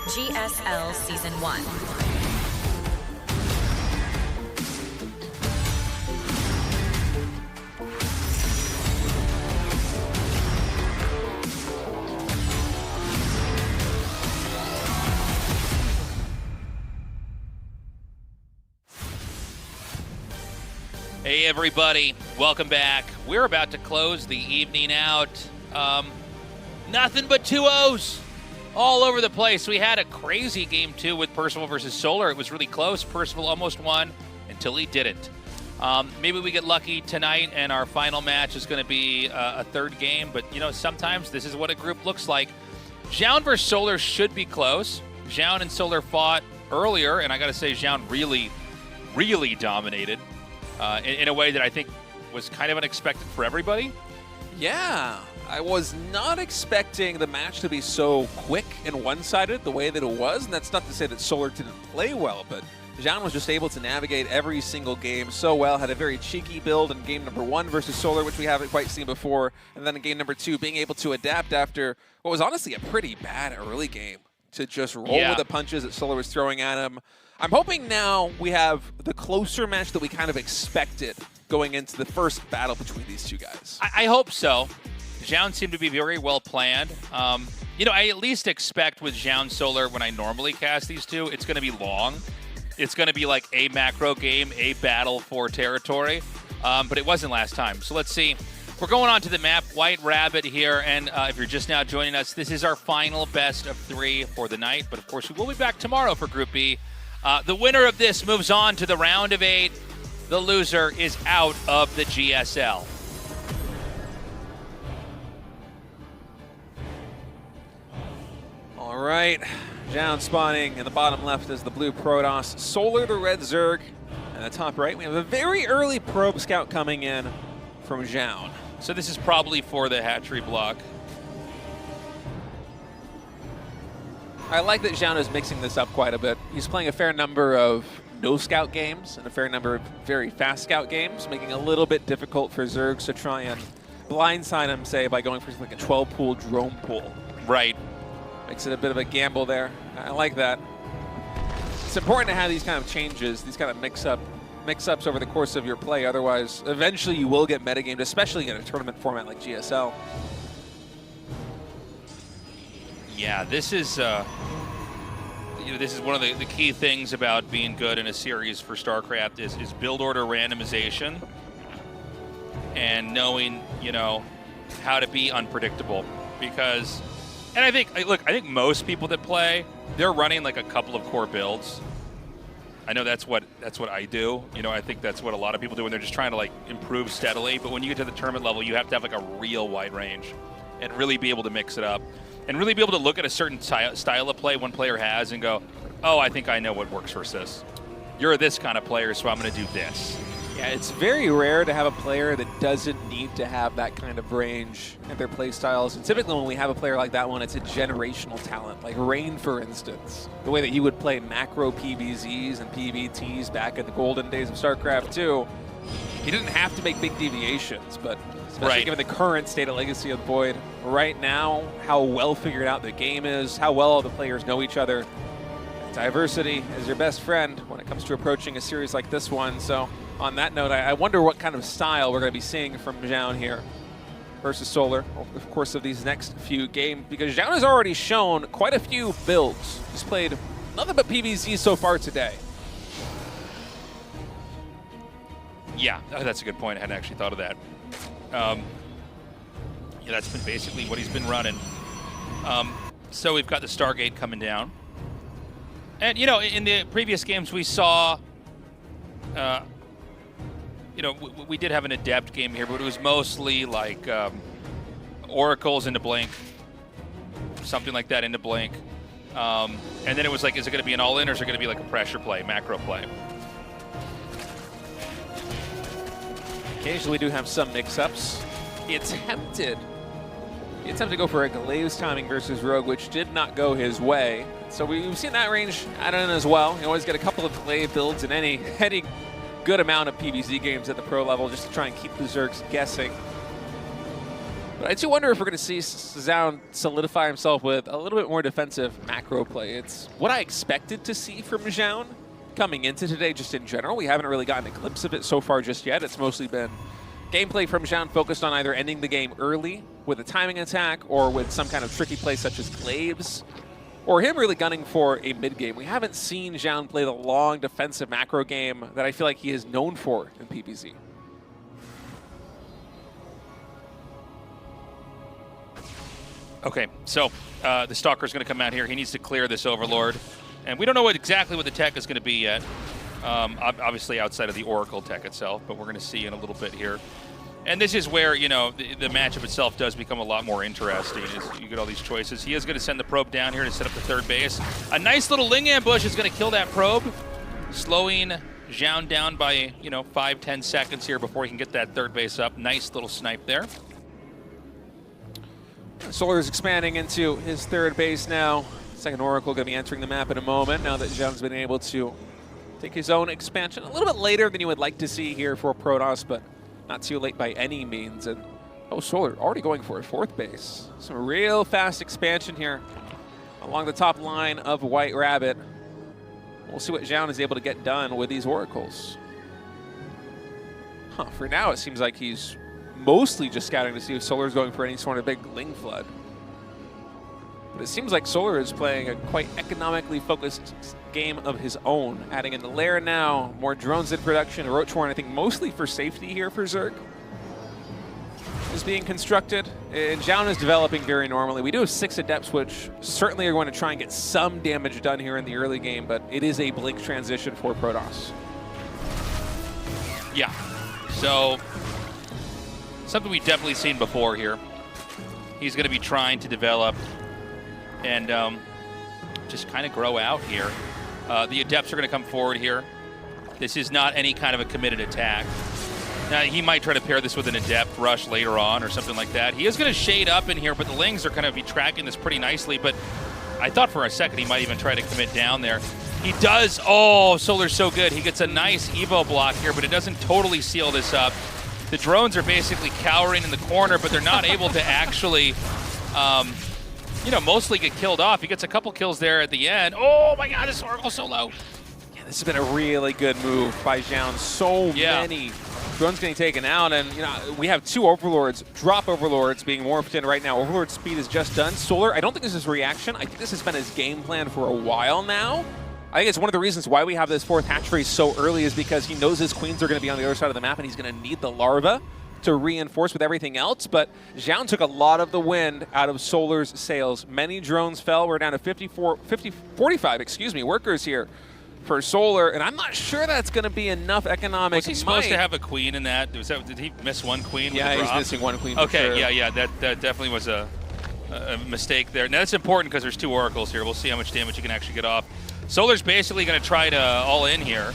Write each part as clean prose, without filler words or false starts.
GSL Season 1. Hey everybody, welcome back. We're about to close the evening out. Nothing but 2-0s all over the place. We had a crazy game two with Percival versus Solar. It was really close. Percival almost won until he didn't. Maybe we get lucky tonight and our final match is going to be a third game, but you know, sometimes this is what a group looks like. Zoun versus Solar should be close. Zoun and Solar fought earlier, and I got to say Zoun really dominated. In a way that I think was kind of unexpected for everybody. Yeah, I was not expecting the match to be so quick and one-sided the way that it was, and that's not to say that Solar didn't play well, but Zoun was just able to navigate every single game so well, had a very cheeky build in game number 1 versus Solar, which we haven't quite seen before, and then in game number 2, being able to adapt after what was honestly a pretty bad early game to just roll with the punches that Solar was throwing at him. I'm hoping now we have the closer match that we kind of expected going into the first battle between these two guys. I hope so. Zoun seemed to be very well planned. You know, I at least expect with Zoun Solar, when I normally cast these two, it's going to be long. It's going to be like a macro game, a battle for territory. But it wasn't last time. So let's see. We're going on to the map, White Rabbit here, and if you're just now joining us, this is our final best of 3 for the night. But of course, we will be back tomorrow for Group B. The winner of this moves on to the round of 8. The loser is out of the GSL. All right, Zoun spawning in the bottom left is the blue Protoss, Solar the red Zerg, and the top right we have a very early probe scout coming in from Zoun. So this is probably for the hatchery block. I like that Zoun is mixing this up quite a bit. He's playing a fair number of no-scout games and a fair number of very fast scout games, making it a little bit difficult for Zergs to try and blindside him, say, by going for like a 12-pool drone pool. Right. Makes it a bit of a gamble there. I like that. It's important to have these kind of changes, these kind of mix-ups over the course of your play. Otherwise, eventually you will get metagamed, especially in a tournament format like GSL. Yeah, this is you know, this is one of the key things about being good in a series for StarCraft is build order randomization and knowing, you know, how to be unpredictable. Because, and I think most people that play, they're running like a couple of core builds. I know that's what I do. You know, I think that's what a lot of people do when they're just trying to like improve steadily. But when you get to the tournament level, you have to have like a real wide range and really be able to mix it up. And really be able to look at a certain style of play one player has and go, oh, I think I know what works for this. You're this kind of player, so I'm going to do this. Yeah, it's very rare to have a player that doesn't need to have that kind of range in their play styles. And typically when we have a player like that one, it's a generational talent, like Rain, for instance. The way that he would play macro PBZs and PBTs back in the golden days of StarCraft 2. He didn't have to make big deviations, but especially given the current state of Legacy of the Void, right now, how well figured out the game is, how well all the players know each other. Diversity is your best friend when it comes to approaching a series like this one. So on that note, I wonder what kind of style we're going to be seeing from Zoun here versus Solar over the course of these next few games, because Zoun has already shown quite a few builds. He's played nothing but PvZ so far today. Yeah, that's a good point. I hadn't actually thought of that. Yeah, that's been basically what he's been running. So we've got the Stargate coming down. And, you know, in the previous games we saw, you know, we did have an Adept game here, but it was mostly like Oracles into Blink, something like that into Blink. And then it was like, is it going to be an all-in or is it going to be like a pressure play, macro play? Occasionally we do have some mix-ups. He attempted to go for a Glaive timing versus Rogue, which did not go his way. So we've seen that range added in as well. You always get a couple of Glaive builds in any good amount of PvZ games at the pro level just to try and keep the Zergs guessing. But I do wonder if we're going to see Zoun solidify himself with a little bit more defensive macro play. It's what I expected to see from Zoun coming into today just in general. We haven't really gotten a glimpse of it so far just yet. It's mostly been gameplay from Zoun focused on either ending the game early with a timing attack or with some kind of tricky play such as glaives, or him really gunning for a mid-game. We haven't seen Zoun play the long defensive macro game that I feel like he is known for in PvZ. Okay, so the Stalker's going to come out here. He needs to clear this Overlord. And we don't know exactly what the tech is going to be yet. Obviously outside of the Oracle tech itself, but we're going to see in a little bit here. And this is where, you know, the matchup itself does become a lot more interesting as you get all these choices. He is going to send the probe down here to set up the third base. A nice little Ling ambush is going to kill that probe, slowing Zoun down by, you know, 5-10 seconds here before he can get that third base up. Nice little snipe there. Solar is expanding into his third base now. Second Oracle going to be entering the map in a moment now that Zoun's been able to take his own expansion a little bit later than you would like to see here for Protoss, but not too late by any means. And oh, Solar already going for a fourth base. Some real fast expansion here along the top line of White Rabbit. We'll see what Zoun is able to get done with these Oracles. For now, it seems like he's mostly just scouting to see if Solar's going for any sort of big Ling flood. But it seems like Solar is playing a quite economically focused game of his own. Adding in the lair now, more drones in production. Ro.12, I think mostly for safety here for Zerg, is being constructed. And Zoun is developing very normally. We do have 6 Adepts, which certainly are going to try and get some damage done here in the early game, but it is a blink transition for Protoss. Yeah, so something we've definitely seen before here. He's going to be trying to develop and just kind of grow out here. The Adepts are going to come forward here. This is not any kind of a committed attack. Now, he might try to pair this with an Adept rush later on or something like that. He is going to shade up in here, but the Lings are going to be tracking this pretty nicely. But I thought for a second he might even try to commit down there. He does. Oh, Solar's so good. He gets a nice Evo block here, but it doesn't totally seal this up. The drones are basically cowering in the corner, but they're not able to actually, you know, mostly get killed off. He gets a couple kills there at the end. Oh my God, this Oracle's so low. Yeah, this has been a really good move by Zoun. So many drones getting taken out, and you know we have 2 Overlords, drop Overlords being morphed in right now. Overlord speed is just done. Solar, I don't think this is reaction. I think this has been his game plan for a while now. I think it's one of the reasons why we have this 4th hatchery so early is because he knows his queens are going to be on the other side of the map, and he's going to need the larva to reinforce with everything else. But Zoun took a lot of the wind out of Solar's sails. Many drones fell. We're down to 45 workers here for Solar, and I'm not sure that's going to be enough economic. Was he supposed to have a queen in that? Did he miss one queen? Yeah, he's missing one queen. Okay, for sure. yeah, that definitely was a mistake there. Now that's important because there's 2 Oracles here. We'll see how much damage you can actually get off. Solar's basically going to try to all in here.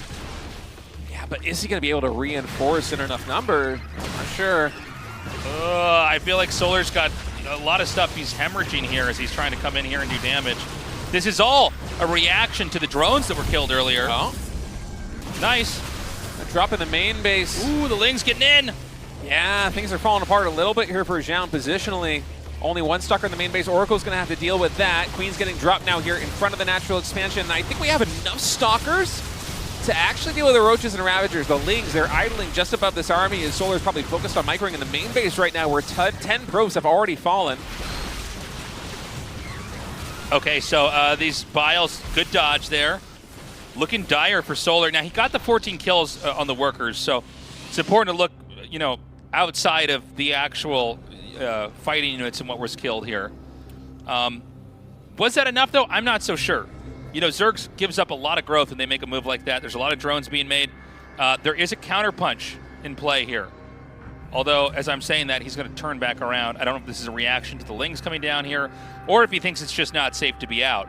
Yeah, but is he going to be able to reinforce in enough number? I'm not sure. I feel like Solar's got a lot of stuff he's hemorrhaging here as he's trying to come in here and do damage. This is all a reaction to the drones that were killed earlier. Oh. Nice. A drop in the main base. Ooh, the Ling's getting in. Yeah, things are falling apart a little bit here for Zoun positionally. Only 1 Stalker in the main base. Oracle's going to have to deal with that. Queen's getting dropped now here in front of the natural expansion. I think we have enough Stalkers to actually deal with the Roaches and Ravagers. The Lings, they're idling just above this army as Solar's probably focused on microing in the main base right now where 10 probes have already fallen. Okay, so these Biles, good dodge there. Looking dire for Solar. Now, he got the 14 kills on the workers, so it's important to look, you know, outside of the actual fighting units and what was killed here. Was that enough, though? I'm not so sure. You know, Zerg gives up a lot of growth when they make a move like that. There's a lot of drones being made. There is a counterpunch in play here. Although, as I'm saying that, he's going to turn back around. I don't know if this is a reaction to the Lings coming down here, or if he thinks it's just not safe to be out.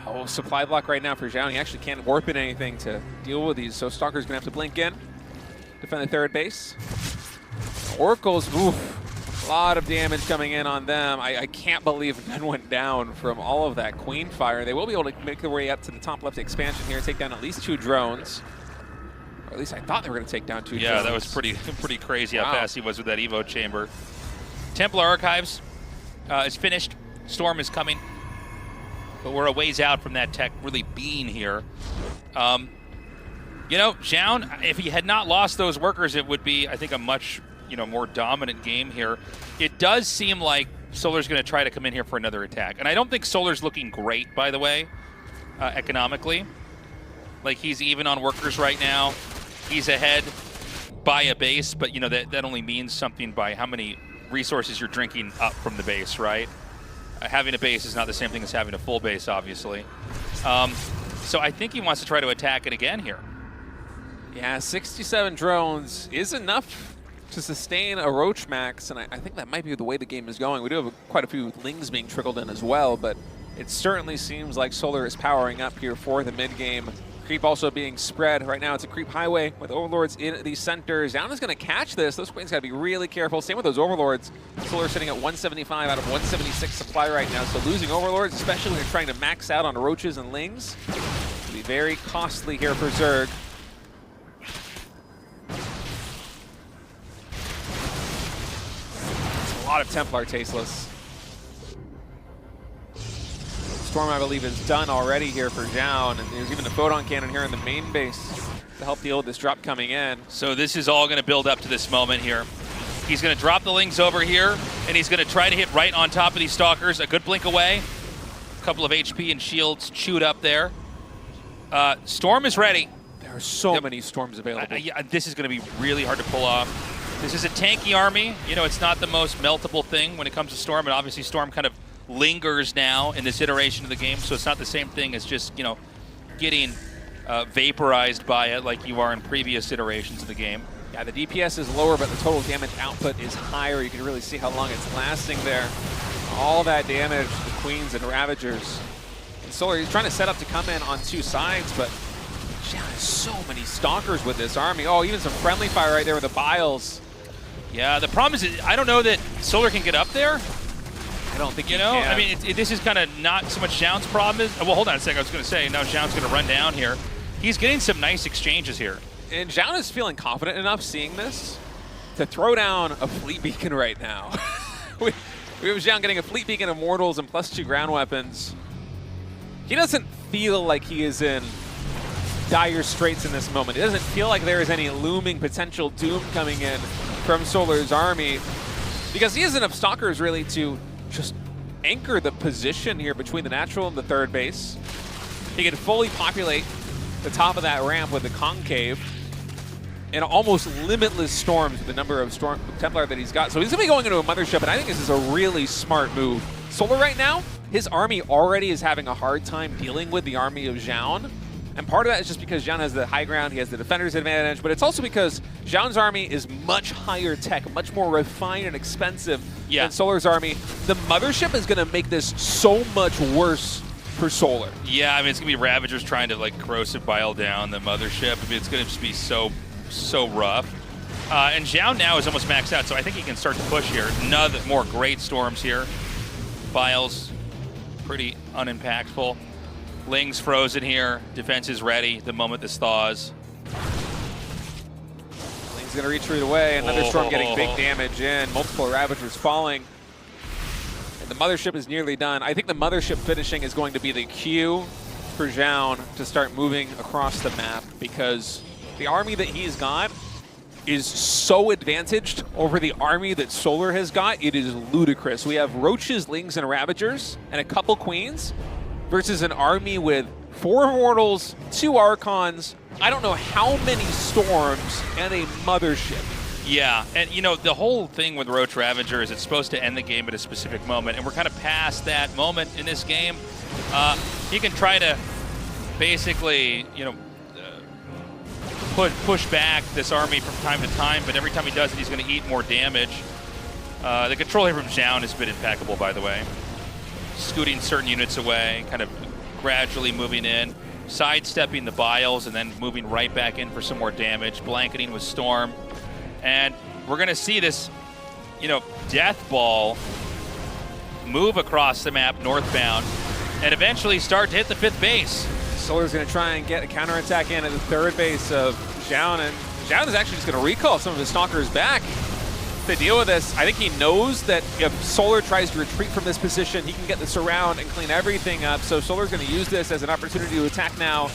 Oh, supply block right now for Zoun. He actually can't warp in anything to deal with these, so Stalker's going to have to blink in, defend the third base. Oracles, oof, a lot of damage coming in on them. I can't believe none went down from all of that Queen fire. They will be able to make their way up to the top left expansion here and take down at least 2 drones. Or at least I thought they were going to take down 2 drones. Yeah, that was pretty crazy how fast he was with that Evo chamber. Templar Archives is finished. Storm is coming. But we're a ways out from that tech really being here. You know, Zoun, if he had not lost those workers, it would be, I think, a much, more dominant game here. It does seem like Solar's going to try to come in here for another attack. And I don't think Solar's looking great, by the way, economically. Like, he's even on workers right now. He's ahead by a base, but, that only means something by how many resources you're drinking up from the base, right? Having a base is not the same thing as having a full base, obviously. So I think he wants to try to attack it again here. Yeah, 67 drones is enough to sustain a Roach Max, and I think that might be the way the game is going. We do have quite a few Lings being trickled in as well, but it certainly seems like Solar is powering up here for the mid-game. Creep also being spread. Right now it's a creep highway with Overlords in the center. Zoun is going to catch this. Those Queens got to be really careful. Same with those Overlords. Solar sitting at 175 out of 176 supply right now, so losing Overlords, especially when you're trying to max out on Roaches and Lings, will be very costly here for Zerg. A lot of Templar tasteless. Storm, I believe, is done already here for Zoun, and there's even a photon cannon here in the main base to help deal with this drop coming in. So this is all going to build up to this moment here. He's going to drop the Lings over here, and he's going to try to hit right on top of these Stalkers. A good blink away. A couple of HP and shields chewed up there. Storm is ready. There are so many Storms available. Yeah, this is going to be really hard to pull off. This is a tanky army. It's not the most meltable thing when it comes to Storm, and obviously Storm kind of lingers now in this iteration of the game, so it's not the same thing as just, getting vaporized by it like you are in previous iterations of the game. Yeah, the DPS is lower, but the total damage output is higher. You can really see how long it's lasting there. All that damage, the Queens and Ravagers. And Solar, he's trying to set up to come in on two sides, but Zoun has so many Stalkers with this army. Oh, even some friendly fire right there with the Biles. Yeah, the problem is I don't know that Solar can get up there. I don't think can. I mean, this is kind of not so much Zoun's problem. Well, hold on a second. I was going to say, now Zoun's going to run down here. He's getting some nice exchanges here. And Zoun is feeling confident enough seeing this to throw down a fleet beacon right now. we have Zoun getting a fleet beacon, Immortals, and +2 ground weapons. He doesn't feel like he is in dire straits in this moment. It doesn't feel like there is any looming potential doom coming in from Solar's army, because he has enough Stalkers really to just anchor the position here between the natural and the third base. He can fully populate the top of that ramp with the concave and almost limitless storms with the number of Storm Templar that he's got. So he's going to be going into a mothership, and I think this is a really smart move. Solar right now, his army already is having a hard time dealing with the army of Zoun. And part of that is just because Zoun has the high ground, he has the defender's advantage, but it's also because Zhaon's army is much higher tech, much more refined and expensive than Solar's army. The mothership is going to make this so much worse for Solar. Yeah, I mean, it's going to be Ravagers trying to, corrosive bile down the mothership. I mean, it's going to just be so rough. And Zoun now is almost maxed out, so I think he can start to push here. Another more great Storms here. Biles, pretty unimpactful. Ling's frozen here. Defense is ready the moment this thaws. Ling's going to retreat away. Another Storm getting big damage in. Multiple Ravagers falling. And the mothership is nearly done. I think the mothership finishing is going to be the cue for Zoun to start moving across the map, because the army that he's got is so advantaged over the army that Solar has got. It is ludicrous. We have Roaches, Lings, and Ravagers, and a couple Queens, versus an army with 4 Immortals, 2 Archons, I don't know how many Storms, and a mothership. Yeah, and the whole thing with Roach Ravager is it's supposed to end the game at a specific moment, and we're kind of past that moment in this game. He can try to basically, push back this army from time to time, but every time he does it, he's going to eat more damage. The control here from Zoun has been impeccable, by the way. Scooting certain units away, kind of gradually moving in, sidestepping the Biles, and then moving right back in for some more damage, blanketing with Storm. And we're going to see this, Death Ball move across the map northbound and eventually start to hit the 5th base. Solar's going to try and get a counterattack in at the 3rd base of Zoun, and Zoun is actually just going to recall some of his Stalkers back. to deal with this. I think he knows that if Solar tries to retreat from this position, he can get this around and clean everything up. So Solar's going to use this as an opportunity to attack now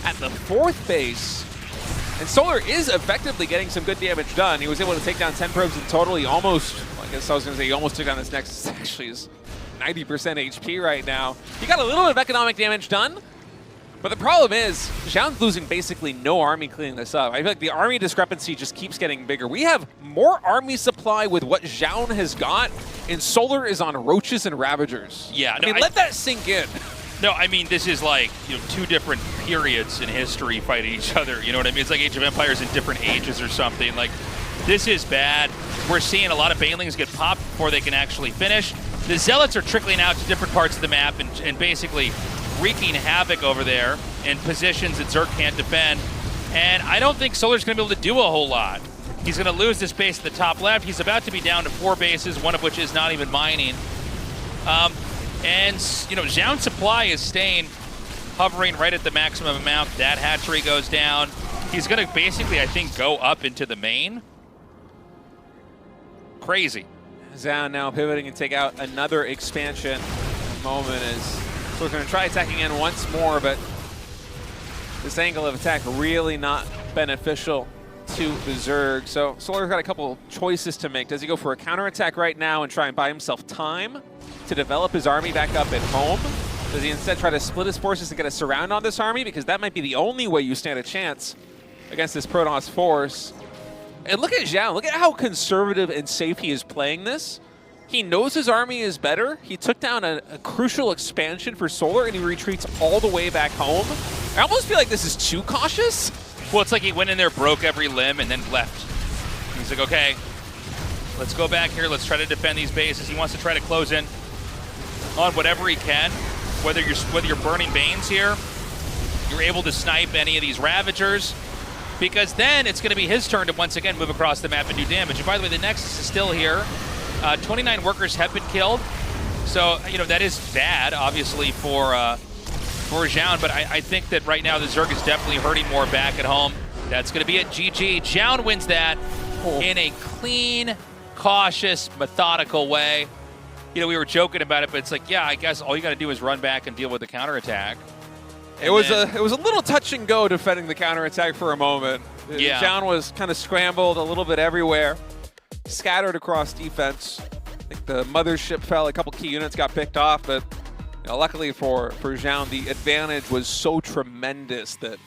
at the 4th base. And Solar is effectively getting some good damage done. He was able to take down 10 probes in total. He almost, I guess I was going to say, he almost took down this Nexus. Actually, is 90% HP right now. He got a little bit of economic damage done. But the problem is, Zoun's losing basically no army cleaning this up. I feel like the army discrepancy just keeps getting bigger. We have more army supply with what Zoun has got, and Solar is on Roaches and Ravagers. Yeah, I mean, let that sink in. No, I mean, this is like, you know, 2 different periods in history fighting each other. You know what I mean? It's like Age of Empires in different ages or something. Like, this is bad. We're seeing a lot of Banelings get popped before they can actually finish. The Zealots are trickling out to different parts of the map and basically wreaking havoc over there in positions that Zerg can't defend. And I don't think Solar's going to be able to do a whole lot. He's going to lose this base at the top left. He's about to be down to 4 bases, one of which is not even mining. And, you know, Zoun's supply is staying hovering right at the maximum amount. That hatchery goes down. He's going to basically, I think, go up into the main. Crazy. Zoun now pivoting and take out another expansion. The moment is... So we're going to try attacking in once more, but this angle of attack really not beneficial to the Zerg. So Solar's got a couple choices to make. Does he go for a counterattack right now and try and buy himself time to develop his army back up at home? Does he instead try to split his forces and get a surround on this army? Because that might be the only way you stand a chance against this Protoss force. And look at Zoun. Look at how conservative and safe he is playing this. He knows his army is better. He took down a crucial expansion for Solar, and he retreats all the way back home. I almost feel like this is too cautious. Well, it's like he went in there, broke every limb, and then left. He's like, okay, let's go back here. Let's try to defend these bases. He wants to try to close in on whatever he can. Whether you're burning Banes here, you're able to snipe any of these Ravagers, because then it's going to be his turn to once again move across the map and do damage. And by the way, the Nexus is still here. 29 workers have been killed, so you know that is bad, obviously, for Zoun. But I think that right now the Zerg is definitely hurting more back at home. That's going to be it. GG. Zoun wins that in a clean, cautious, methodical way. You know, we were joking about it, but it's like, yeah, I guess all you got to do is run back and deal with the counterattack. It was a little touch and go defending the counterattack for a moment. Yeah. Zoun was kind of scrambled a little bit everywhere. Scattered across defense. I think the mothership fell, a couple key units got picked off, but you know, luckily for Zoun, the advantage was so tremendous that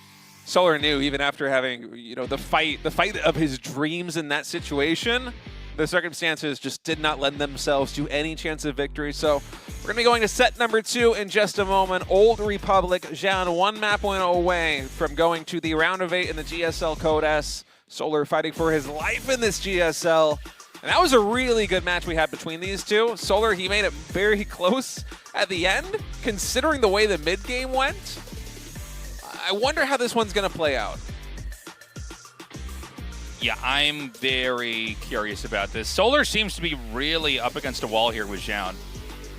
Solar knew, even after having the fight of his dreams in that situation, the circumstances just did not lend themselves to any chance of victory. So we're going to be going to set number 2 in just a moment. Old Republic, Zoun 1 map win away from going to the round of 8 in the GSL Code S. Solar fighting for his life in this GSL. And that was a really good match we had between these two. Solar, he made it very close at the end, considering the way the mid game went. I wonder how this one's going to play out. Yeah, I'm very curious about this. Solar seems to be really up against a wall here with Zoun.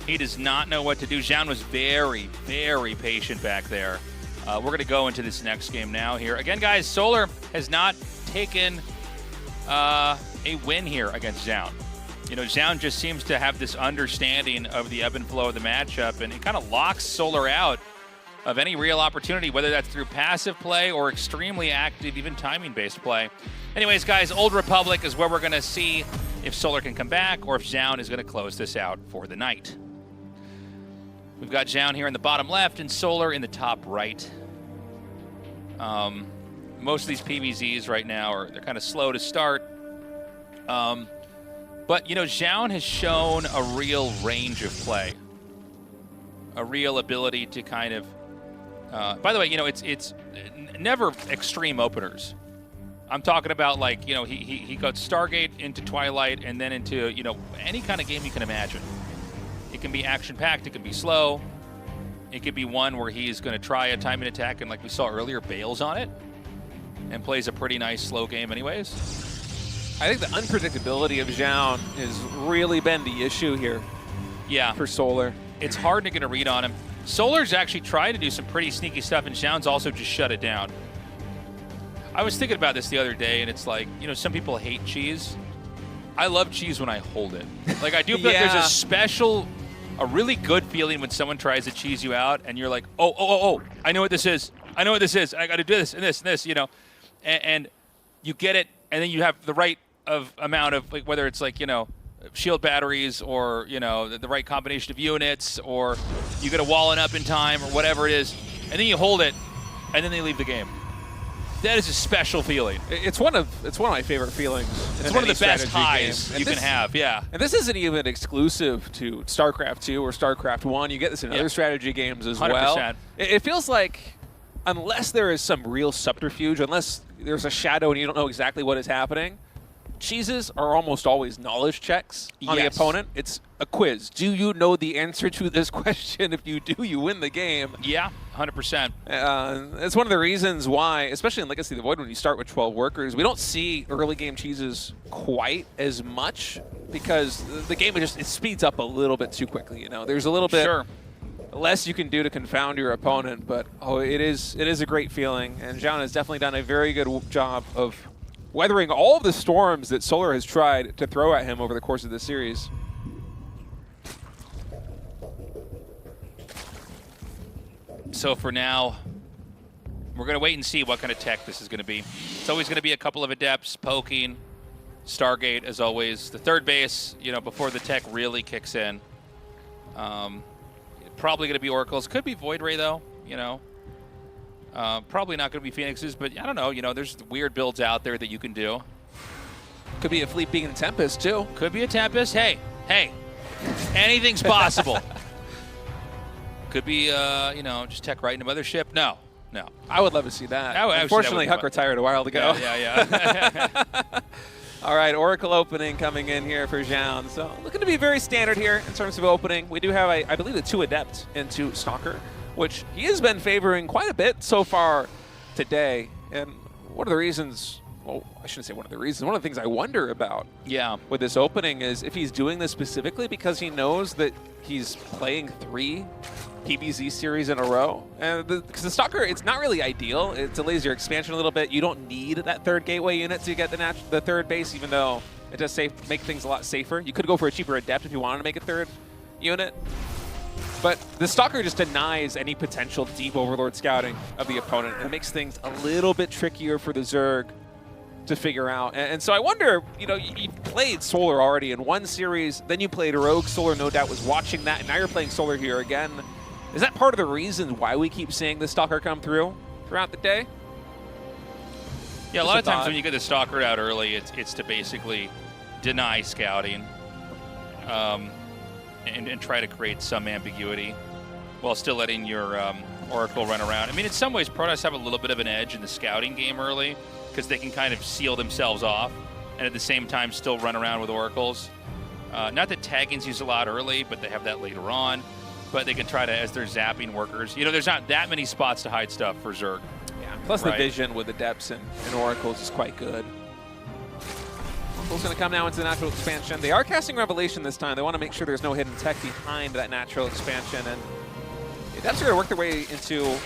He does not know what to do. Zoun was very, very patient back there. We're going to go into this next game now here. Again, guys, Solar has not taken a win here against Zoun. You know, Zoun just seems to have this understanding of the ebb and flow of the matchup, and it kind of locks Solar out of any real opportunity, whether that's through passive play or extremely active, even timing-based play. Anyways, guys, Old Republic is where we're going to see if Solar can come back or if Zoun is going to close this out for the night. We've got Zoun here in the bottom left and Solar in the top right. Most of these PVZs right now they're kind of slow to start. But, you know, Zoun has shown a real range of play. A real ability to kind of... by the way, you know, it's never extreme openers. I'm talking about, like, you know, he got Stargate into Twilight and then into, you know, any kind of game you can imagine. It can be action-packed, it can be slow. It could be one where he's going to try a timing attack and, like we saw earlier, bails on it and plays a pretty nice slow game anyways. I think the unpredictability of Zoun has really been the issue here. Yeah. For Solar. It's hard to get a read on him. Solar's actually tried to do some pretty sneaky stuff, and Zoun's also just shut it down. I was thinking about this the other day, and it's like, you know, some people hate cheese. I love cheese when I hold it. Like, I do feel like there's a really good feeling when someone tries to cheese you out, and you're like, oh, I know what this is. I know what this is. I got to do this and this and this, you know. And you get it, and then you have the right amount of, like, whether it's like, you know, shield batteries or, you know, the right combination of units, or you get a walling up in time or whatever it is, and then you hold it, and then they leave the game. That is a special feeling. It's one of my favorite feelings. It's one of the best highs you can have, yeah. And this isn't even exclusive to StarCraft 2 or StarCraft 1. You get this in other strategy games as 100%. well. It feels like, unless there is some real subterfuge, unless there's a shadow and you don't know exactly what is happening, cheeses are almost always knowledge checks on the opponent. It's a quiz. Do you know the answer to this question? If you do, you win the game. Yeah, 100%. It's one of the reasons why, especially in Legacy of the Void, when you start with 12 workers, we don't see early game cheeses quite as much because the game it speeds up a little bit too quickly. You know, there's a little bit less you can do to confound your opponent, but it is a great feeling, and Zoun has definitely done a very good job of weathering all of the storms that Solar has tried to throw at him over the course of this series. So for now, we're going to wait and see what kind of tech this is going to be. It's always going to be a couple of adepts poking, Stargate as always. The third base, you know, before the tech really kicks in. Probably going to be Oracles. Could be Void Ray though, you know. Probably not going to be Phoenixes, but I don't know. You know, there's weird builds out there that you can do. Could be a Fleet Beacon Tempest, too. Could be a Tempest. Hey, anything's possible. Could be, you know, just tech right into Mothership. No. I would love to see that. Unfortunately, Huck retired a while ago. Yeah. All right, Oracle opening coming in here for Zoun. So looking to be very standard here in terms of opening. We do have, I believe, the 2 Adept into Stalker, which he has been favoring quite a bit so far today. And one of the reasons, well, I shouldn't say one of the reasons, one of the things I wonder about with this opening is if he's doing this specifically because he knows that he's playing 3 PBZ series in a row. And because the Stalker, it's not really ideal. It delays your expansion a little bit. You don't need that 3rd gateway unit to get the 3rd base, even though it does make things a lot safer. You could go for a cheaper Adept if you wanted to make a 3rd unit. But the Stalker just denies any potential deep Overlord scouting of the opponent. It makes things a little bit trickier for the Zerg to figure out. And so I wonder, you know, you played Solar already in one series, then you played Rogue. Solar no doubt was watching that, and now you're playing Solar here again. Is that part of the reason why we keep seeing the Stalker come through throughout the day? Yeah, a lot of times when you get the Stalker out early, it's to basically deny scouting and try to create some ambiguity while still letting your Oracle run around. I mean, in some ways, Protoss have a little bit of an edge in the scouting game early because they can kind of seal themselves off and at the same time still run around with Oracles. Not that tagging's used a lot early, but they have that later on. But they can try to, as they're zapping workers. You know, there's not that many spots to hide stuff for Zerg. Yeah, plus the vision with Adepts and Oracles is quite good. Oracle's going to come now into the natural expansion. They are casting Revelation this time. They want to make sure there's no hidden tech behind that natural expansion. And the Adepts are going to work their way into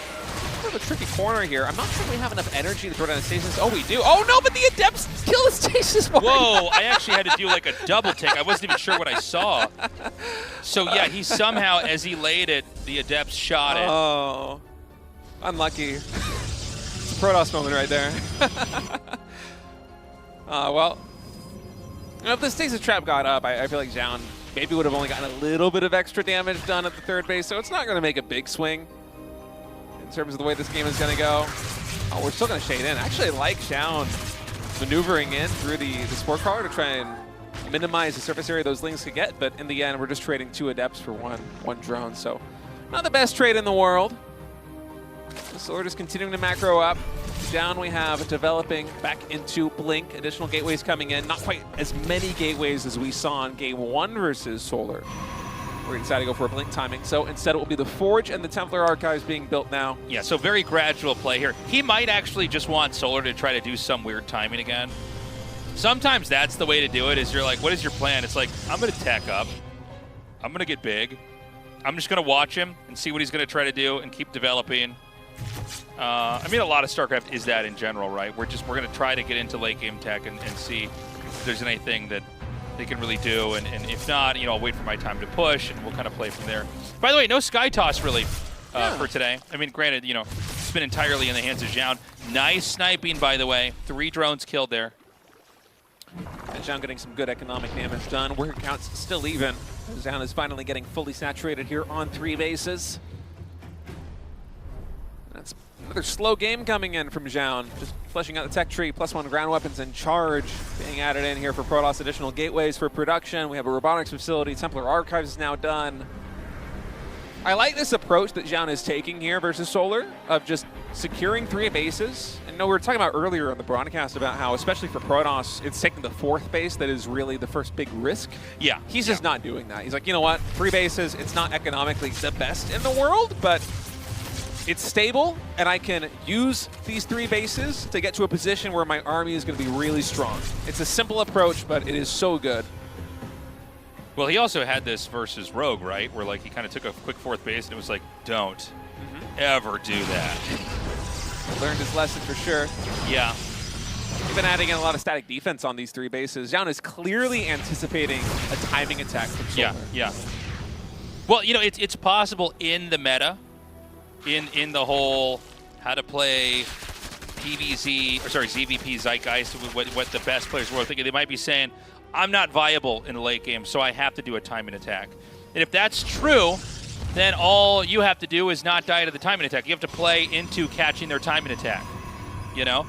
sort of a tricky corner here. I'm not sure we have enough energy to throw down a stasis. Oh, we do. Oh, no, but the Adepts kill the stasis bar. Whoa, I actually had to do like a double take. I wasn't even sure what I saw. So, yeah, he somehow, as he laid it, the Adepts shot it. Oh, unlucky. It's a Protoss moment right there. Well, you know, if the stasis trap got up, I feel like Zoun maybe would have only gotten a little bit of extra damage done at the 3rd base, so it's not going to make a big swing in terms of the way this game is going to go. Oh, we're still going to shade in. Actually, I like Zoun maneuvering in through the Spore Crawler to try and minimize the surface area those Lings could get, but in the end, we're just trading 2 Adepts for one drone, so not the best trade in the world. So we're just continuing to macro up. Down we have developing back into Blink. Additional gateways coming in. Not quite as many gateways as we saw in Game 1 versus Solar. We decided to go for a Blink timing. So instead it will be the Forge and the Templar Archives being built now. Yeah, so very gradual play here. He might actually just want Solar to try to do some weird timing again. Sometimes that's the way to do it, is you're like, what is your plan? It's like, I'm going to tech up. I'm going to get big. I'm just going to watch him and see what he's going to try to do and keep developing. I mean, a lot of StarCraft is that in general, right? We're going to try to get into late game tech and see if there's anything that they can really do. And if not, I'll wait for my time to push, and we'll kind of play from there. By the way, no Sky Toss really for today. I mean, granted, it's been entirely in the hands of Zoun. Nice sniping, by the way. 3 drones killed there. And Zoun getting some good economic damage done. Worker count's still even. Zoun is finally getting fully saturated here on 3 bases. That's another slow game coming in from Zoun. Just fleshing out the tech tree, +1 ground weapons and charge being added in here for Protoss. Additional gateways for production. We have a robotics facility. Templar Archives is now done. I like this approach that Zoun is taking here versus Solar of just securing 3 bases. And we were talking about earlier on the broadcast about how, especially for Protoss, it's taking the 4th base that is really the first big risk. Yeah. He's just not doing that. He's like, you know what? 3 bases, it's not economically the best in the world, but it's stable, and I can use these 3 bases to get to a position where my army is going to be really strong. It's a simple approach, but it is so good. Well, he also had this versus Rogue, right? Where he kind of took a quick 4th base, and it was like, don't ever do that. Learned his lesson for sure. Yeah. He's been adding in a lot of static defense on these 3 bases. Zoun is clearly anticipating a timing attack from Solar. Yeah. Well, it's possible in the meta, in the whole how to play ZVP Zeitgeist, what the best players were thinking. They might be saying, I'm not viable in the late game, so I have to do a timing attack. And if that's true, then all you have to do is not die to the timing attack. You have to play into catching their timing attack, Now,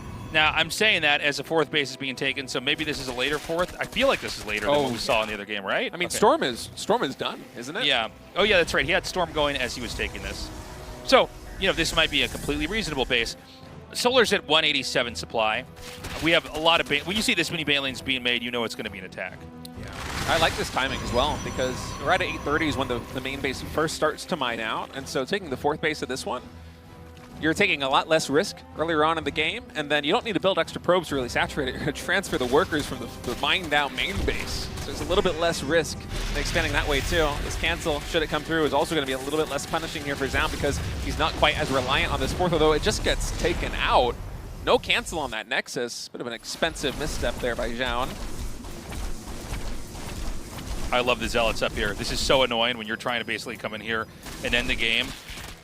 I'm saying that as a 4th base is being taken, so maybe this is a later 4th. I feel like this is later than what we saw in the other game, right? I mean, okay. Storm is done, isn't it? Yeah. Oh, yeah, that's right. He had Storm going as he was taking this. So, this might be a completely reasonable base. Solar's at 187 supply. We have a lot of when you see this many banelings being made, it's going to be an attack. Yeah. I like this timing as well, because right at 8:30 is when the main base first starts to mine out, and so taking the 4th base of this one, you're taking a lot less risk earlier on in the game, and then you don't need to build extra probes to really saturate it. You're going to transfer the workers from the mined out main base. So there's a little bit less risk in expanding that way too. This cancel, should it come through, is also going to be a little bit less punishing here for Zoun because he's not quite as reliant on this 4th, although it just gets taken out. No cancel on that Nexus. Bit of an expensive misstep there by Zoun. I love the Zealots up here. This is so annoying when you're trying to basically come in here and end the game.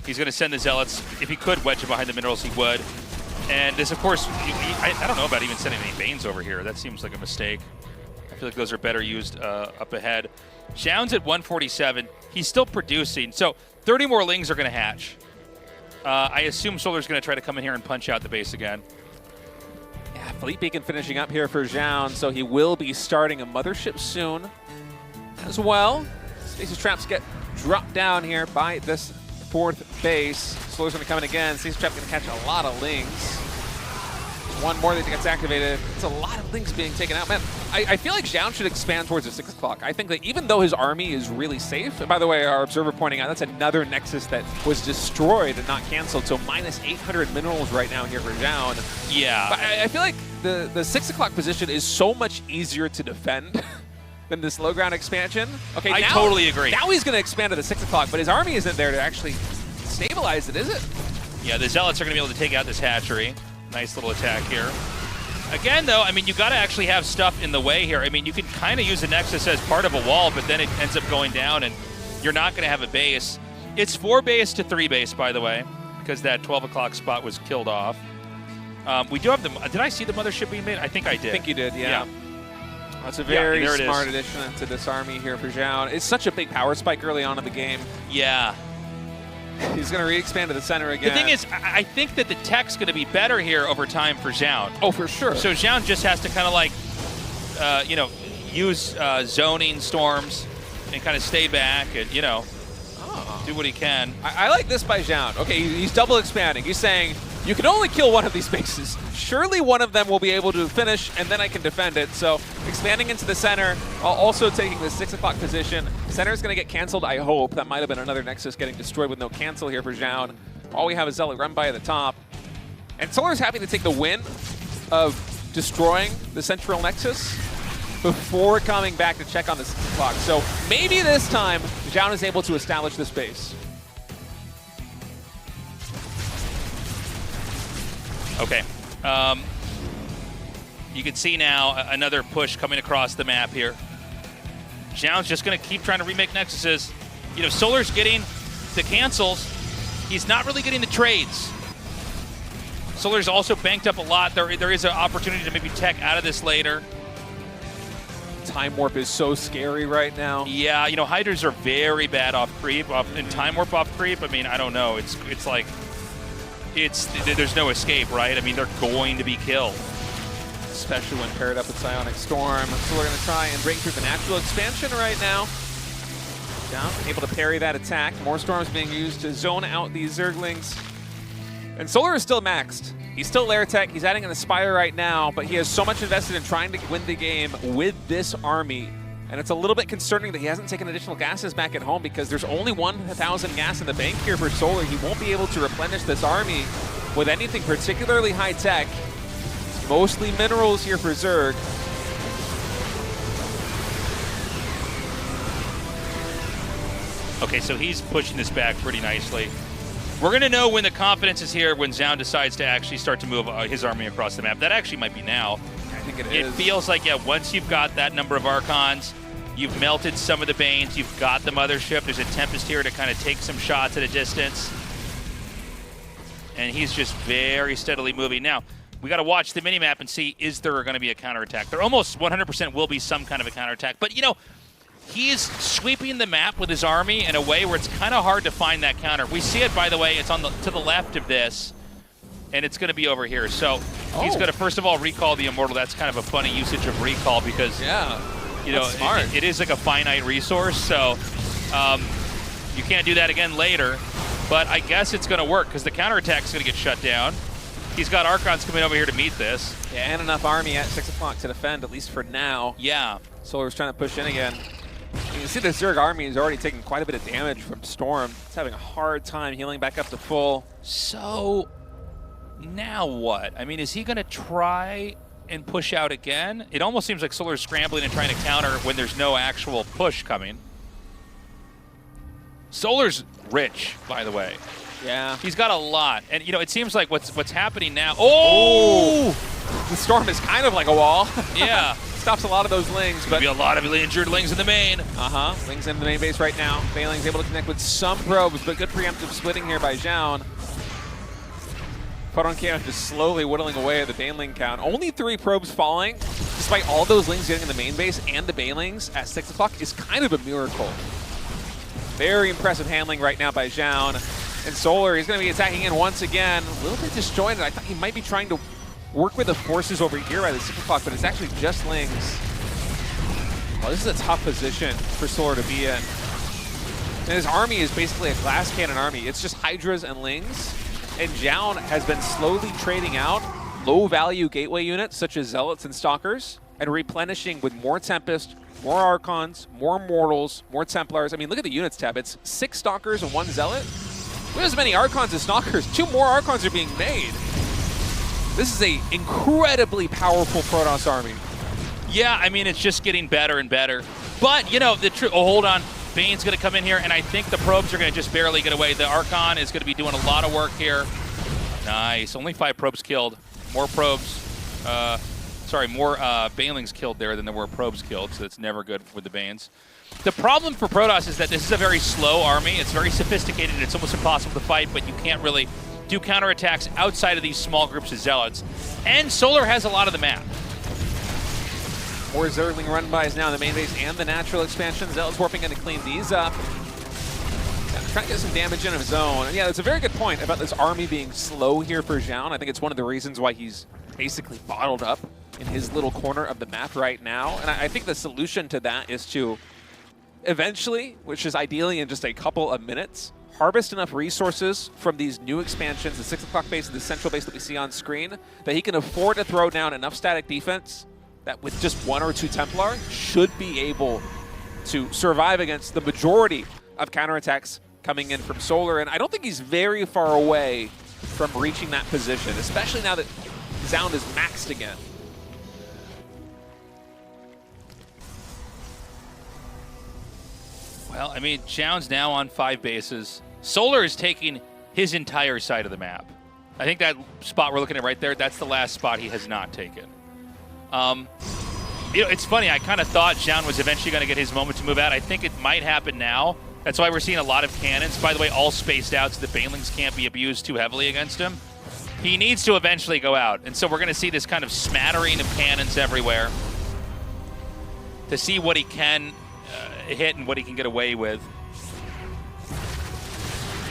He's going to send the Zealots. If he could wedge it behind the minerals, he would. And this, of course, I don't know about even sending any Banes over here. That seems like a mistake. I feel like those are better used up ahead. Zoun's at 147. He's still producing. So 30 more Lings are going to hatch. I assume Solar's going to try to come in here and punch out the base again. Yeah, Philippe Beacon finishing up here for Zoun, so he will be starting a Mothership soon as well. Stasis Traps get dropped down here by this 4th base. Solar's going to come in again. Stasis Trap's going to catch a lot of Lings. One more that gets activated. It's a lot of Lings being taken out. Man, I feel like Zoun should expand towards the 6 o'clock. I think that even though his army is really safe, and by the way, our observer pointing out, that's another Nexus that was destroyed and not canceled, so minus 800 minerals right now here for Zoun. Yeah. But I feel like the 6 o'clock position is so much easier to defend than this low ground expansion. Okay, I totally agree. Now he's going to expand to the 6 o'clock, but his army isn't there to actually stabilize it, is it? Yeah, the Zealots are going to be able to take out this hatchery. Nice little attack here. Again, though, I mean, you got to actually have stuff in the way here. I mean, you can kind of use the Nexus as part of a wall, but then it ends up going down, and you're not going to have a base. It's 4 base to 3 base, by the way, because that 12 o'clock spot was killed off. We do have the... Did I see the Mothership being made? I think I did. I think you did, yeah. That's a very smart addition to this army here for Zoun. It's such a big power spike early on in the game. Yeah. He's going to re-expand to the center again. The thing is, I think that the tech's going to be better here over time for Zoun. Oh, for sure. So Zoun just has to kind of like, use zoning storms and kind of stay back and, do what he can. I like this by Zoun. Okay, he's double expanding. He's saying, you can only kill one of these bases. Surely one of them will be able to finish, and then I can defend it. So expanding into the center, while also taking the 6 o'clock position. Center is going to get canceled, I hope. That might have been another Nexus getting destroyed with no cancel here for Zoun. All we have is Zealot run by at the top. And Solar's happy to take the win of destroying the central Nexus before coming back to check on the 6 o'clock. So maybe this time, Zoun is able to establish this base. Okay. You can see now another push coming across the map here. Zoun's just going to keep trying to remake Nexuses. You know, Solar's getting the cancels. He's not really getting the trades. Solar's also banked up a lot. There is an opportunity to maybe tech out of this later. Time Warp is so scary right now. Yeah, you know, Hydras are very bad off creep, and Time Warp off creep. I mean, I don't know. It's like, there's no escape, right? I mean, they're going to be killed. Especially when paired up with Psionic Storm. So we're going to try and break through the natural expansion right now. Yeah, able to parry that attack. More storms being used to zone out these Zerglings. And Solar is still maxed. He's still Lair Tech. He's adding an Aspire right now, but he has so much invested in trying to win the game with this army. And it's a little bit concerning that he hasn't taken additional gases back at home because there's only 1,000 gas in the bank here for Solar. He won't be able to replenish this army with anything particularly high tech. It's mostly minerals here for Zerg. Okay, so he's pushing this back pretty nicely. We're going to know when the confidence is here when Zoun decides to actually start to move his army across the map. That actually might be now. I think it is. It feels like, yeah, once you've got that number of Archons, you've melted some of the Banes, you've got the Mothership, there's a Tempest here to kind of take some shots at a distance. And he's just very steadily moving. Now, we got to watch the minimap and see, is there going to be a counterattack? There almost 100% will be some kind of a counterattack. But, you know, he's sweeping the map with his army in a way where it's kind of hard to find that counter. We see it, by the way, it's on to the left of this, and it's going to be over here. So he's going to, first of all, recall the Immortal. That's kind of a funny usage of recall because, you know, it is like a finite resource. So you can't do that again later. But I guess it's going to work because the counterattack is going to get shut down. He's got Archons coming over here to meet this. Yeah, and enough army at 6 o'clock to defend, at least for now. Yeah. Solar's trying to push in again. You can see the Zerg army is already taking quite a bit of damage from Storm. It's having a hard time healing back up to full. So now what? I mean, is he going to try and push out again? It almost seems like Solar's scrambling and trying to counter when there's no actual push coming. Solar's rich, by the way. Yeah. He's got a lot. And, you know, it seems like what's happening now. Oh! The Storm is kind of like a wall. Yeah. Stops a lot of those Lings. But be a lot of injured Lings in the main. Lings in the main base right now. Bailing's able to connect with some probes, but good preemptive splitting here by Zoun. Photon Cannon just slowly whittling away at the Baneling count. Only 3 probes falling, despite all those Lings getting in the main base and the Banelings at 6 o'clock is kind of a miracle. Very impressive handling right now by Zoun. And Solar, he's going to be attacking in once again. A little bit disjointed. I thought he might be trying to work with the forces over here by the 6 o'clock, but it's actually just Lings. Well, this is a tough position for Solar to be in. And his army is basically a glass cannon army. It's just Hydras and Lings. And Zoun has been slowly trading out low-value gateway units, such as Zealots and Stalkers, and replenishing with more Tempest, more Archons, more Mortals, more Templars. I mean, look at the units tab. It's 6 Stalkers and 1 Zealot. We have as many Archons as Stalkers. 2 more Archons are being made. This is an incredibly powerful Protoss army. Yeah, I mean, it's just getting better and better. But, you know, hold on. Bane's going to come in here, and I think the probes are going to just barely get away. The Archon is going to be doing a lot of work here. Nice. Only 5 probes killed. More probes. More Banelings killed there than there were probes killed, so it's never good with the Banes. The problem for Protoss is that this is a very slow army. It's very sophisticated. It's almost impossible to fight, but you can't really do counterattacks outside of these small groups of Zealots. And Solar has a lot of the map. More Zergling run-bys now in the main base and the natural expansion. Zealots warping in to clean these up. Yeah, trying to get some damage in of his own. And yeah, that's a very good point about this army being slow here for Zoun. I think it's one of the reasons why he's basically bottled up in his little corner of the map right now. And I think the solution to that is to eventually, which is ideally in just a couple of minutes, harvest enough resources from these new expansions, the 6 o'clock base and the central base that we see on screen, that he can afford to throw down enough static defense that with just 1 or 2 Templar should be able to survive against the majority of counterattacks coming in from Solar. And I don't think he's very far away from reaching that position, especially now that Zoun is maxed again. Well, I mean, Zoun's now on 5 bases. Solar is taking his entire side of the map. I think that spot we're looking at right there, that's the last spot he has not taken. You know, it's funny. I kind of thought Zoun was eventually going to get his moment to move out. I think it might happen now. That's why we're seeing a lot of cannons. By the way, all spaced out so the Banelings can't be abused too heavily against him. He needs to eventually go out. And so we're going to see this kind of smattering of cannons everywhere to see what he can hit and what he can get away with.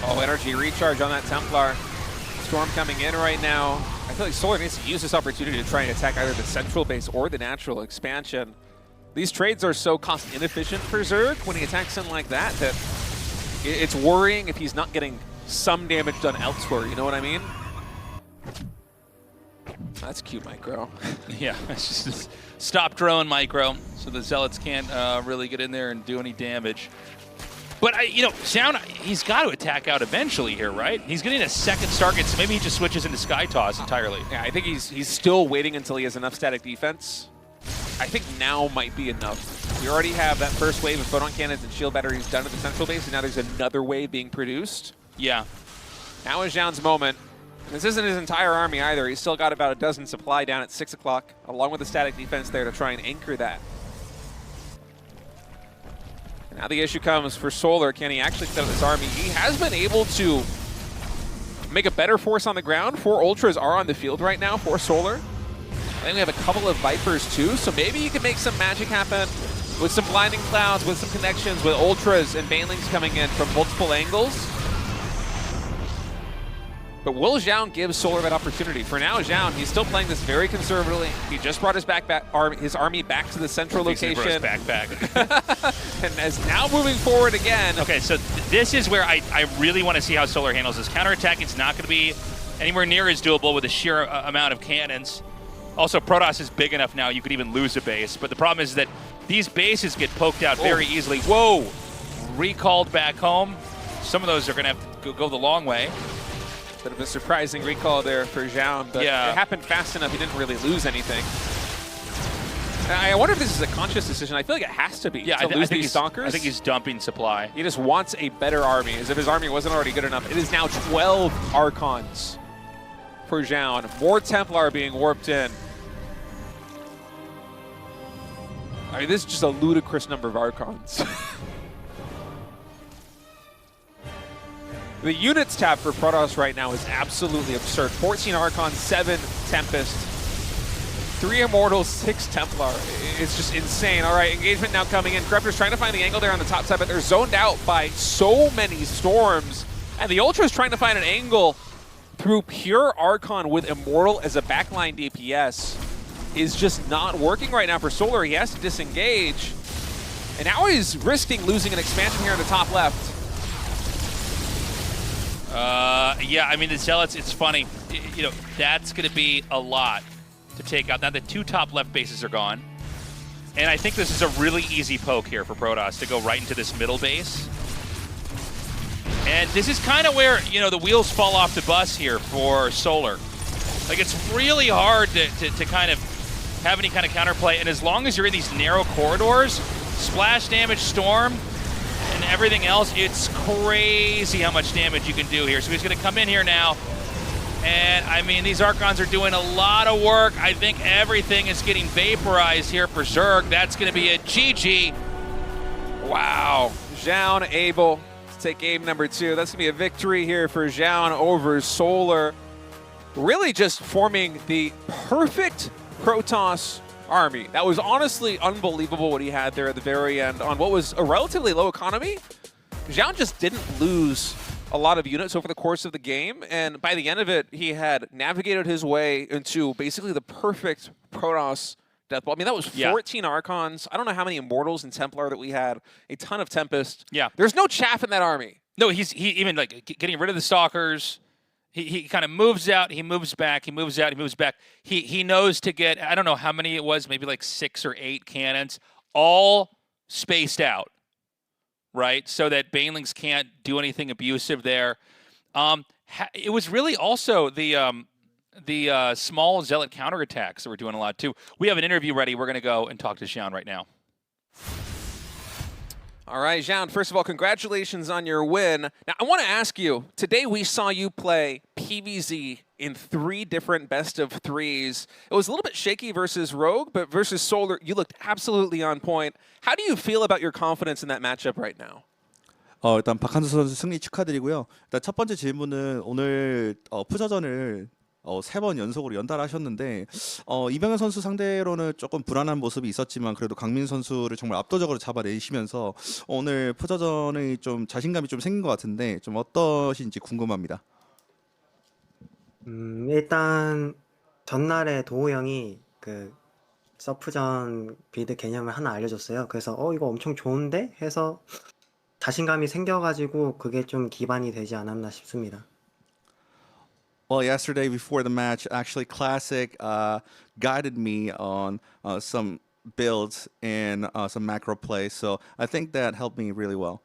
Oh, energy recharge on that Templar. Storm coming in right now. I feel like Solar needs to use this opportunity to try and attack either the central base or the natural expansion. These trades are so cost inefficient for Zerg when he attacks in like that that it's worrying if he's not getting some damage done elsewhere, you know what I mean? That's cute, Micro. Yeah, it's just stop drone Micro so the Zealots can't really get in there and do any damage. But, you know, Zoun, he's got to attack out eventually here, right? He's getting a second Stargate, so maybe he just switches into Sky Toss entirely. Yeah, I think he's still waiting until he has enough static defense. I think now might be enough. We already have that first wave of photon cannons and shield batteries done at the central base, and now there's another wave being produced. Yeah. Now is Zoun's moment. And this isn't his entire army either. He's still got about a dozen supply down at 6 o'clock, along with the static defense there to try and anchor that. Now the issue comes for Solar. Can he actually set up this army? He has been able to make a better force on the ground. 4 Ultras are on the field right now for Solar. I think we have a couple of Vipers too, so maybe you can make some magic happen with some Blinding Clouds, with some connections, with Ultras and Banelings coming in from multiple angles. But will Zoun give Solar that opportunity? For now, Zoun, he's still playing this very conservatively. He just brought his army back to the central location. His backpack. And is now moving forward again. Okay, so this is where I really want to see how Solar handles this. Counterattack is not going to be anywhere near as doable with the sheer amount of cannons. Also, Protoss is big enough now you could even lose a base. But the problem is that these bases get poked out very easily. Whoa! Recalled back home. Some of those are going to have to go the long way. Bit of a surprising recall there for Zoun, but it happened fast enough he didn't really lose anything. I wonder if this is a conscious decision. I feel like it has to be. Yeah, to lose these Stalkers. I think he's dumping supply. He just wants a better army, as if his army wasn't already good enough. It is now 12 Archons for Zoun. More Templar being warped in. I mean, this is just a ludicrous number of Archons. The units tab for Protoss right now is absolutely absurd. 14 Archons, 7 Tempest, 3 Immortals, 6 Templar. It's just insane. All right, engagement now coming in. Corruptor's trying to find the angle there on the top side, but they're zoned out by so many storms. And the Ultra's trying to find an angle through pure Archon with Immortal as a backline DPS is just not working right now for Solar. He has to disengage. And now he's risking losing an expansion here in the top left. Yeah, I mean, the Zealots, it's funny. You know, that's going to be a lot to take out. Now the 2 top left bases are gone. And I think this is a really easy poke here for Protoss to go right into this middle base. And this is kind of where, you know, the wheels fall off the bus here for Solar. Like, it's really hard to kind of have any kind of counterplay. And as long as you're in these narrow corridors, splash damage, storm, and everything else, it's crazy how much damage you can do here. So he's going to come in here now. And, I mean, these Archons are doing a lot of work. I think everything is getting vaporized here for Zerg. That's going to be a GG. Wow. Zoun able to take game number 2. That's going to be a victory here for Zoun over Solar. Really just forming the perfect Protoss army. That was honestly unbelievable what he had there at the very end on what was a relatively low economy. Zoun just didn't lose a lot of units over the course of the game, and by the end of it, he had navigated his way into basically the perfect Protoss death ball. I mean, that was 14 Archons. I don't know how many Immortals and Templar that we had. A ton of Tempest. Yeah. There's no chaff in that army. No, he even like getting rid of the Stalkers. He kind of moves out, he moves back, he moves out, he moves back. He knows to get, I don't know how many it was, maybe like 6 or 8 cannons, all spaced out, right? So that Banelings can't do anything abusive there. It was really also the small Zealot counterattacks that were doing a lot too. We have an interview ready. We're going to go and talk to Zoun right now. All right, Zoun, first of all, congratulations on your win. Now, I want to ask you, today we saw you play PVZ in 3 different best of 3s. It was a little bit shaky versus Rogue, but versus Solar, you looked absolutely on point. How do you feel about your confidence in that matchup right now? 일단 박한수 선수 승리 축하드리고요. 일단 첫 번째 질문은 오늘 푸저전을 3번 연속으로 연달하셨는데 이병현 선수 상대로는 조금 불안한 모습이 있었지만 그래도 강민 선수를 정말 압도적으로 잡아내시면서 오늘 푸저전의 좀 자신감이 좀 생긴 것 같은데 좀 어떠신지 궁금합니다. 일단 전날에 도우 형이 그 서프전 빌드 개념을 하나 알려줬어요. 그래서 이거 엄청 좋은데? 해서 자신감이 생겨가지고 그게 좀 기반이 되지 않았나 싶습니다. Well, yesterday before the match, actually Classic guided me on some builds and some macro plays, so I think that helped me really well.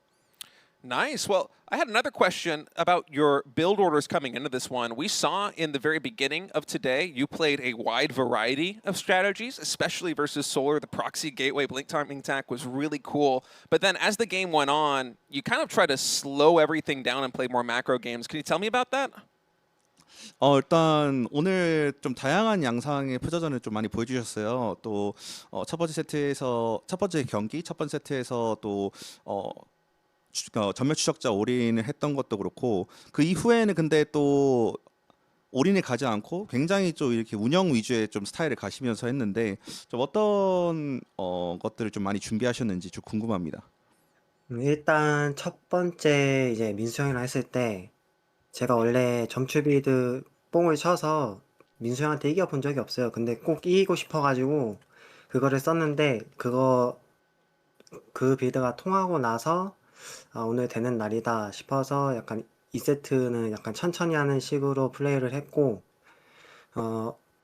Nice. Well, I had another question about your build orders coming into this one. We saw in the very beginning of today, you played a wide variety of strategies, especially versus Solar. The proxy gateway blink timing attack was really cool. But then as the game went on, you kind of tried to slow everything down and play more macro games. Can you tell me about that? 일단 오늘 좀 다양한 양상의 푸저전을 좀 많이 보여주셨어요. 또 첫 번째 세트에서 첫 번째 경기 첫 번째 세트에서 또 전멸 추적자 올인을 했던 것도 그렇고 그 이후에는 근데 또 올인을 가지 않고 굉장히 좀 이렇게 운영 위주의 좀 스타일을 가시면서 했는데 좀 어떤 것들을 좀 많이 준비하셨는지 좀 궁금합니다. 일단 첫 번째 이제 민수 형이랑 했을 때 제가 원래 점추 빌드 뽕을 쳐서 민수 형한테 이겨본 적이 없어요. 근데 꼭 이기고 싶어가지고 그거를 썼는데 그 빌드가 통하고 나서 오늘 되는 날이다 싶어서 약간 2세트는 약간 천천히 하는 식으로 플레이를 했고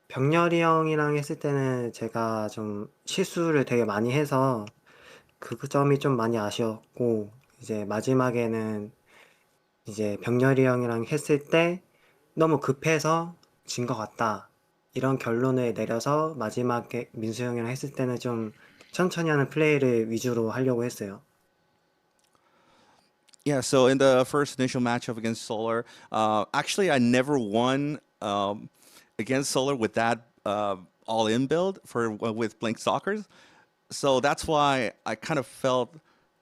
병렬이 형이랑 했을 때는 제가 좀 실수를 되게 많이 해서 그 점이 좀 많이 아쉬웠고 이제 마지막에는 이제 병렬이 형이랑 했을 때 너무 급해서 진 것 같다 이런 결론을 내려서 마지막에 민수 형이랑 했을 때는 좀 천천히 하는 플레이를 위주로 하려고 했어요. Yeah, so in the first initial matchup against Solar, actually I never won against Solar with that all-in build with Blink Stalkers. So that's why I kind of felt,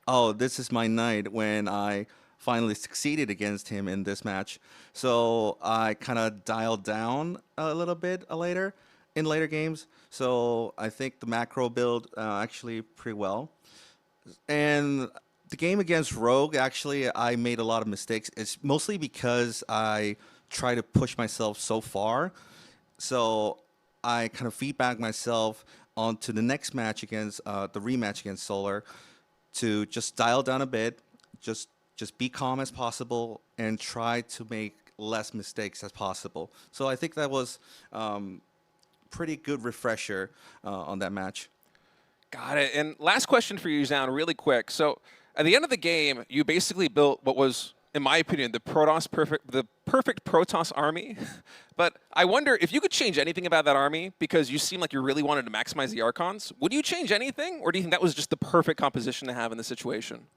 oh, this is my night when I finally succeeded against him in this match. So I kind of dialed down a little bit in later games. So I think the macro build actually pretty well. And the game against Rogue, actually, I made a lot of mistakes. It's mostly because I try to push myself so far. So I kind of feedback myself onto the next match against the rematch against Solar to just dial down a bit, just be calm as possible and try to make less mistakes as possible. So I think that was pretty good refresher on that match. Got it. And last question for you, Zoun, really quick. So at the end of the game, you basically built what was, in my opinion, the perfect Protoss army. But I wonder if you could change anything about that army, because you seem like you really wanted to maximize the Archons. Would you change anything, or do you think that was just the perfect composition to have in the situation?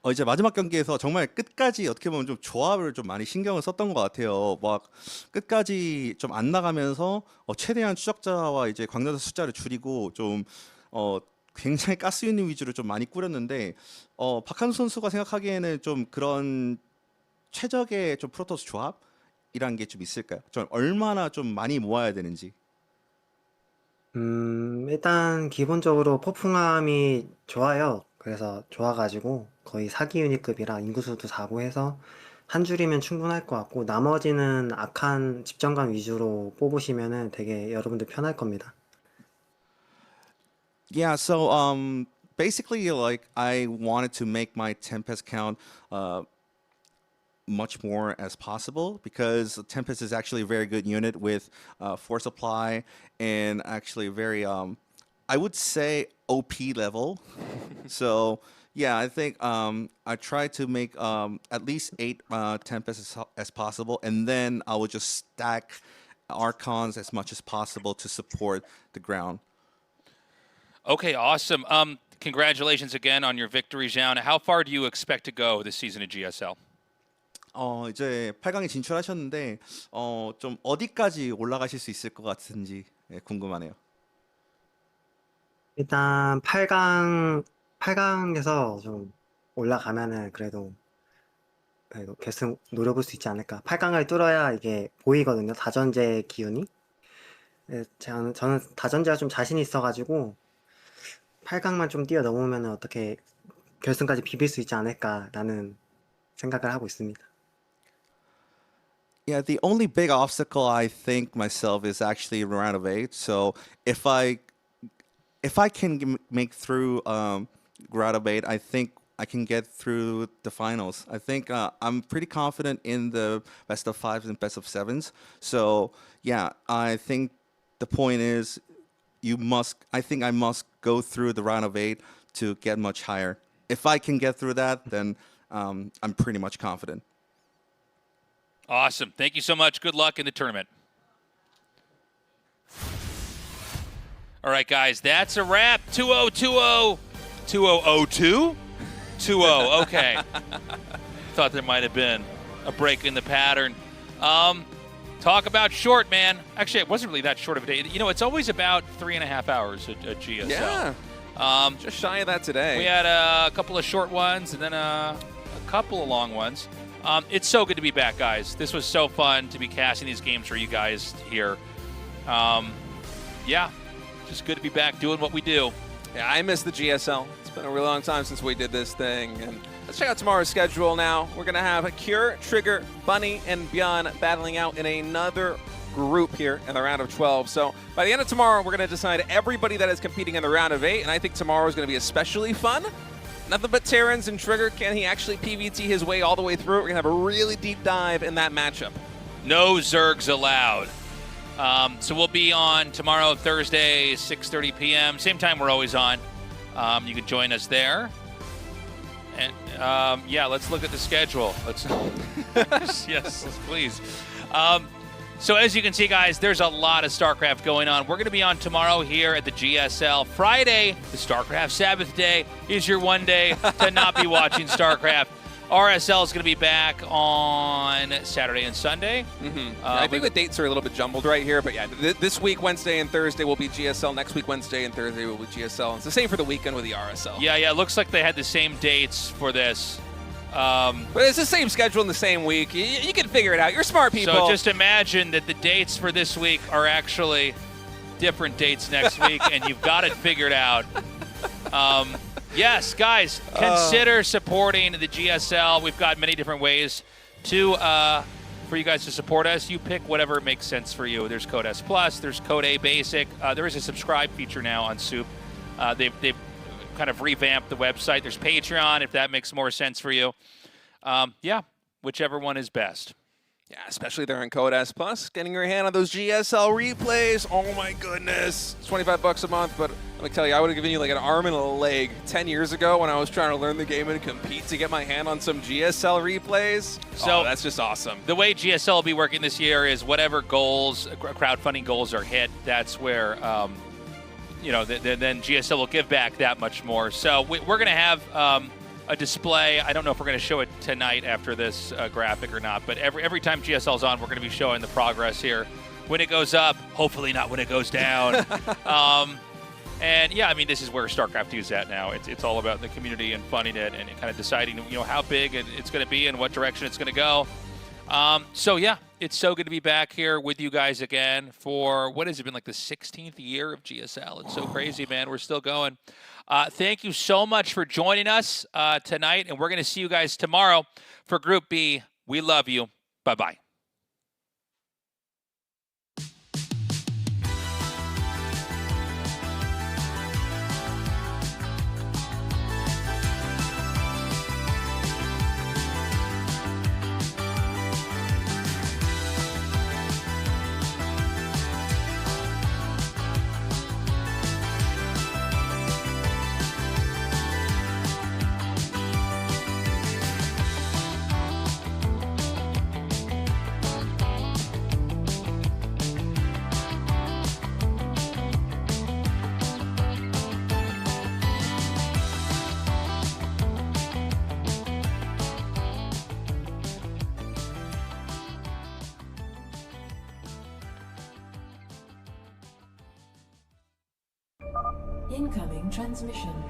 이제 마지막 경기에서 정말 끝까지 어떻게 보면 좀 조합을 좀 많이 신경을 썼던 것 같아요. 막 끝까지 좀 안 나가면서 최대한 추적자와 이제 광전사 숫자를 줄이고 좀 굉장히 가스 유닛 위주로 좀 많이 꾸렸는데 박한수 선수가 생각하기에는 좀 그런 최적의 좀 프로토스 조합이란 게 좀 있을까요? 좀 얼마나 좀 많이 모아야 되는지. 일단 기본적으로 폭풍함이 좋아요. 그래서 좋아가지고 거의 4기 유닛급이라 인구수도 4고 해서 한 줄이면 충분할 것 같고 나머지는 악한 집정관 위주로 뽑으시면은 되게 여러분들 편할 겁니다. Yeah, so basically like I wanted to make my Tempest count much more as possible because Tempest is actually a very good unit with force supply and actually very I would say OP level. So yeah, I think I try to make at least 8 Tempests as possible, and then I will just stack Archons as much as possible to support the ground. Okay, awesome. congratulations again on your victory, Zoun. How far do you expect to go this season at GSL? 이제 8강에 진출하셨는데 좀 어디까지 올라가실 수 있을 것 같은지 궁금하네요. 일단 8강에서 좀 올라가면은 그래도 결승 노려볼 수 있지 않을까. 8강을 뚫어야 이게 보이거든요. 다전제 기운이. 저는 다전제가 좀 자신이 있어가지고 8강만 좀 뛰어넘으면 어떻게 결승까지 비빌 수 있지 않을까라는 생각을 하고 있습니다. Yeah, the only big obstacle I think myself is actually round of 8. So if I can make through round of 8, I think I can get through the finals. I think I'm pretty confident in the best of 5s and best of 7s. So yeah, I think the point is I think I must go through the round of 8 to get much higher. If I can get through that, then I'm pretty much confident. Awesome. Thank you so much. Good luck in the tournament. All right, guys, that's a wrap. 2020. 2002? 2-0. Okay. Thought there might have been a break in the pattern. Talk about short, man. Actually, it wasn't really that short of a day. You know, it's always about 3.5 hours at GSL. Yeah. Just shy of that today. We had a couple of short ones and then a couple of long ones. It's so good to be back, guys. This was so fun to be casting these games for you guys here. Yeah, just good to be back doing what we do. Yeah, I miss the GSL. It's been a really long time since we did this thing. And let's check out tomorrow's schedule now. We're going to have Cure, Trigger, Bunny, and Beyond battling out in another group here in the round of 12. So by the end of tomorrow, we're going to decide everybody that is competing in the round of 8. And I think tomorrow is going to be especially fun. Nothing but Terrans and Trigger. Can he actually PVT his way all the way through? We're going to have a really deep dive in that matchup. No Zergs allowed. So we'll be on tomorrow, Thursday, 6:30 p.m. Same time we're always on. You can join us there. And yeah, let's look at the schedule. Let's yes, please. So as you can see, guys, there's a lot of StarCraft going on. We're going to be on tomorrow here at the GSL. Friday, the StarCraft Sabbath day, is your one day to not be watching StarCraft. RSL is going to be back on Saturday and Sunday. I think the dates are a little bit jumbled right here, but yeah, this week, Wednesday and Thursday will be GSL. Next week, Wednesday and Thursday will be GSL. It's the same for the weekend with the RSL. Yeah, it looks like they had the same dates for this. But it's the same schedule in the same week. You can figure it out. You're smart people. So just imagine that the dates for this week are actually different dates next week, and you've got it figured out. Yes, guys, consider supporting the GSL. We've got many different ways for you guys to support us. You pick whatever makes sense for you. There's Code S+, there's Code A Basic. There is a subscribe feature now on Soup. They've kind of revamped the website. There's Patreon, if that makes more sense for you. Yeah, whichever one is best. Yeah, especially there in Code S+, getting your hand on those GSL replays. Oh my goodness. It's $25 a month, but let me tell you, I would have given you like an arm and a leg 10 years ago when I was trying to learn the game and compete to get my hand on some GSL replays. So that's just awesome. The way GSL will be working this year is whatever goals, crowdfunding goals are hit, that's where, then GSL will give back that much more. So we're going to have a display. I don't know if we're going to show it tonight after this graphic or not, but every time GSL's on, we're going to be showing the progress here. When it goes up, hopefully not when it goes down. And yeah, I mean, this is where StarCraft 2 is at now. It's all about the community and funding it and kind of deciding, how big it's going to be and what direction it's going to go. So yeah, it's so good to be back here with you guys again for what has it been, like the 16th year of GSL. It's so crazy, man. We're still going. Thank you so much for joining us tonight, and we're going to see you guys tomorrow for Group B. We love you. Bye-bye. Incoming transmission.